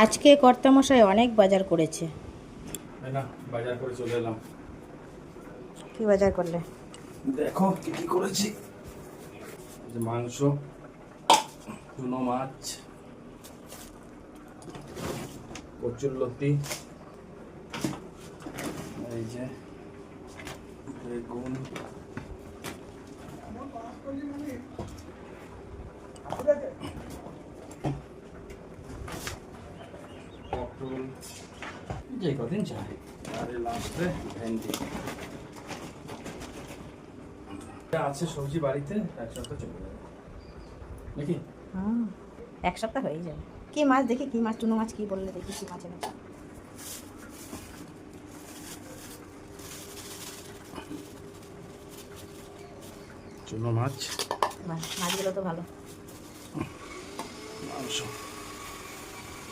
আজকে কর্তামশাই অনেক বাজার করেছে। না, বাজার করে চলে এলাম। কি বাজার করলে? দেখো কি কি করেছি। যে মাংস, চুনো মাছ, কচুরলতি, এই যে বেগুন, পটল, যে কদিন চাই, আর লাস্টে ভেন্ডি আছে। সবজি বাড়িতে একসাথে চলে যাবে নাকি? এক সপ্তাহ হয়ে যাবে। কি মাছ দেখি, কি মাছ? চুনো মাছ কি বললে দেখি, কি মাছ এনেছে? চুনো মাছ, বাহ, মাছগুলো তো ভালো। মাংস।